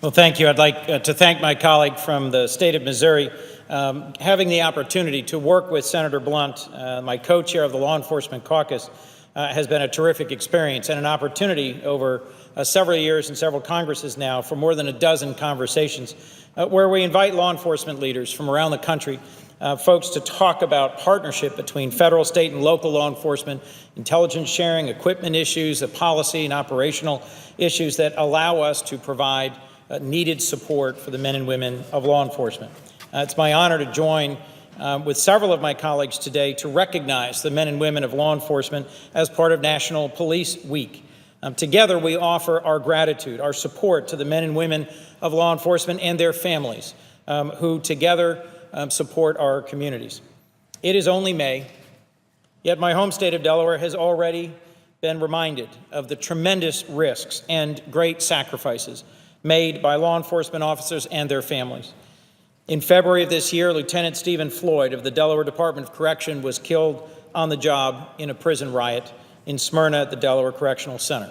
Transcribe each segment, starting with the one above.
Well, thank you. I'd like to thank my colleague from the state of Missouri. Having the opportunity to work with Senator Blunt, my co-chair of the Law Enforcement Caucus, has been a terrific experience and an opportunity over several years and several Congresses now for more than a dozen conversations where we invite law enforcement leaders from around the country, folks to talk about partnership between federal, state, and local law enforcement, intelligence sharing, equipment issues, the policy and operational issues that allow us to provide needed support for the men and women of law enforcement. It's my honor to join with several of my colleagues today to recognize the men and women of law enforcement as part of National Police Week. Together, we offer our gratitude, our support to the men and women of law enforcement and their families who together support our communities. It is only May, yet my home state of Delaware has already been reminded of the tremendous risks and great sacrifices made by law enforcement officers and their families. In February of this year, Lieutenant Stephen Floyd of the Delaware Department of Correction was killed on the job in a prison riot in Smyrna at the Delaware Correctional Center.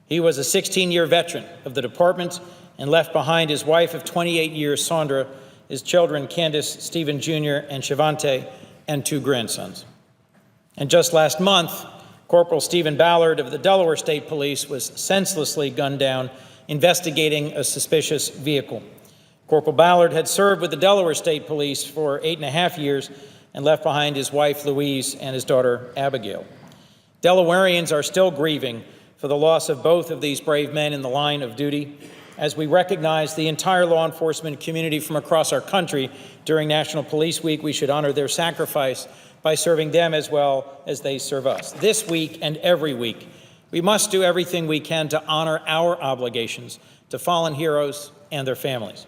He was a 16-year veteran of the department and left behind his wife of 28 years, Sandra, his children, Candace, Stephen Jr., and Shavante, and 2 grandsons. And just last month, Corporal Stephen Ballard of the Delaware State Police was senselessly gunned down investigating a suspicious vehicle. Corporal Ballard had served with the Delaware State Police for 8.5 years and left behind his wife, Louise, and his daughter, Abigail. Delawareans are still grieving for the loss of both of these brave men in the line of duty. As we recognize the entire law enforcement community from across our country during National Police Week, we should honor their sacrifice by serving them as well as they serve us. This week and every week, we must do everything we can to honor our obligations to fallen heroes and their families.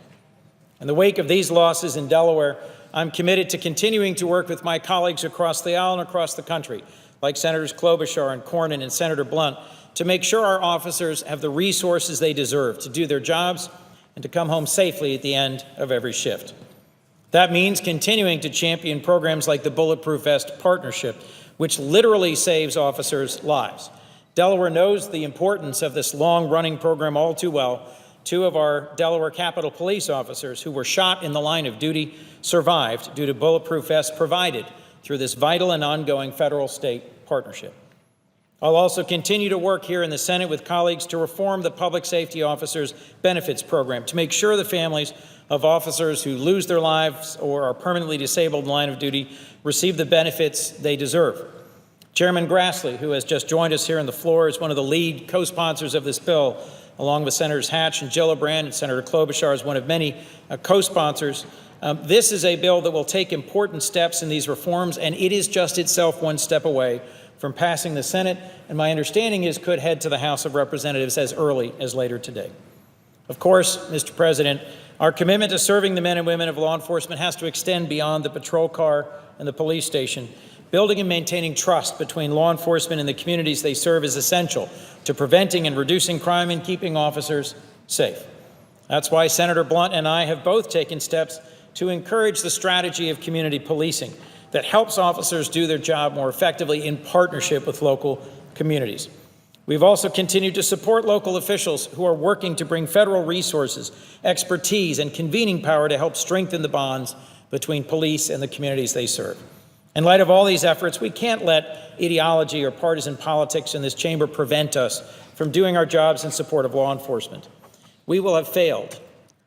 In the wake of these losses in Delaware, I'm committed to continuing to work with my colleagues across the aisle and across the country, like Senators Klobuchar and Cornyn and Senator Blunt, to make sure our officers have the resources they deserve to do their jobs and to come home safely at the end of every shift. That means continuing to champion programs like the Bulletproof Vest Partnership, which literally saves officers' lives. Delaware knows the importance of this long-running program all too well. 2 of our Delaware Capitol Police officers who were shot in the line of duty survived due to bulletproof vests provided through this vital and ongoing federal-state partnership. I'll also continue to work here in the Senate with colleagues to reform the Public Safety Officers Benefits Program to make sure the families of officers who lose their lives or are permanently disabled in the line of duty receive the benefits they deserve. Chairman Grassley, who has just joined us here on the floor, is one of the lead co-sponsors of this bill, along with Senators Hatch and Gillibrand, and Senator Klobuchar is one of many co-sponsors. This is a bill that will take important steps in these reforms, and it is just itself one step away from passing the Senate, and my understanding is could head to the House of Representatives as early as later today. Of course, Mr. President, our commitment to serving the men and women of law enforcement has to extend beyond the patrol car and the police station. Building and maintaining trust between law enforcement and the communities they serve is essential to preventing and reducing crime and keeping officers safe. That's why Senator Blunt and I have both taken steps to encourage the strategy of community policing that helps officers do their job more effectively in partnership with local communities. We've also continued to support local officials who are working to bring federal resources, expertise, and convening power to help strengthen the bonds between police and the communities they serve. In light of all these efforts, we can't let ideology or partisan politics in this chamber prevent us from doing our jobs in support of law enforcement. We will have failed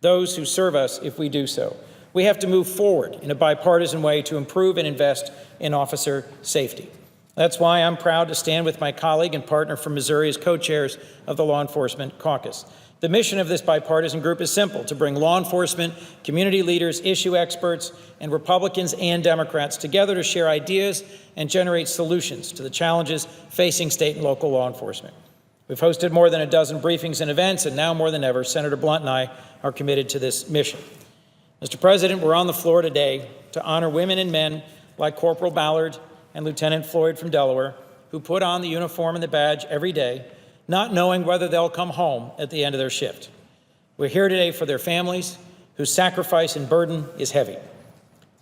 those who serve us if we do so. We have to move forward in a bipartisan way to improve and invest in officer safety. That's why I'm proud to stand with my colleague and partner from Missouri as co-chairs of the Law Enforcement Caucus. The mission of this bipartisan group is simple: to bring law enforcement, community leaders, issue experts, and Republicans and Democrats together to share ideas and generate solutions to the challenges facing state and local law enforcement. We've hosted more than a dozen briefings and events, and now more than ever, Senator Blunt and I are committed to this mission. Mr. President, we're on the floor today to honor women and men like Corporal Ballard and Lieutenant Floyd from Delaware, who put on the uniform and the badge every day, not knowing whether they'll come home at the end of their shift. We're here today for their families, whose sacrifice and burden is heavy.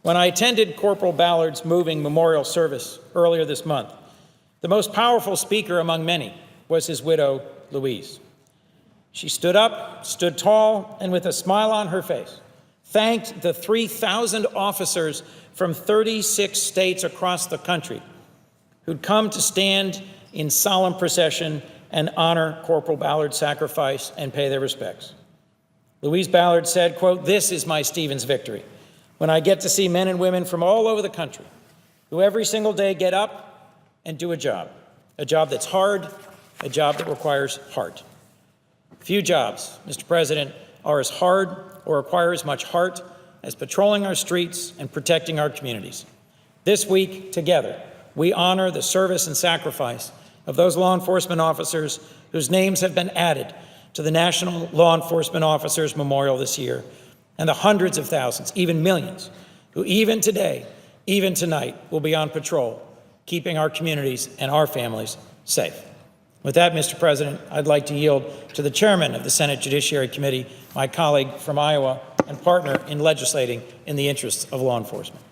When I attended Corporal Ballard's moving memorial service earlier this month, the most powerful speaker among many was his widow, Louise. She stood up, stood tall, and with a smile on her face, thanked the 3,000 officers from 36 states across the country who'd come to stand in solemn procession and honor Corporal Ballard's sacrifice and pay their respects. Louise Ballard said, quote, "This is my Stevens victory, when I get to see men and women from all over the country who every single day get up and do a job that's hard, a job that requires heart. Few jobs, Mr. President, are as hard or require as much heart as patrolling our streets and protecting our communities. This week, together, we honor the service and sacrifice of those law enforcement officers whose names have been added to the National Law Enforcement Officers Memorial this year, and the hundreds of thousands, even millions, who even today, even tonight, will be on patrol, keeping our communities and our families safe." With that, Mr. President, I'd like to yield to the chairman of the Senate Judiciary Committee, my colleague from Iowa and partner in legislating in the interests of law enforcement.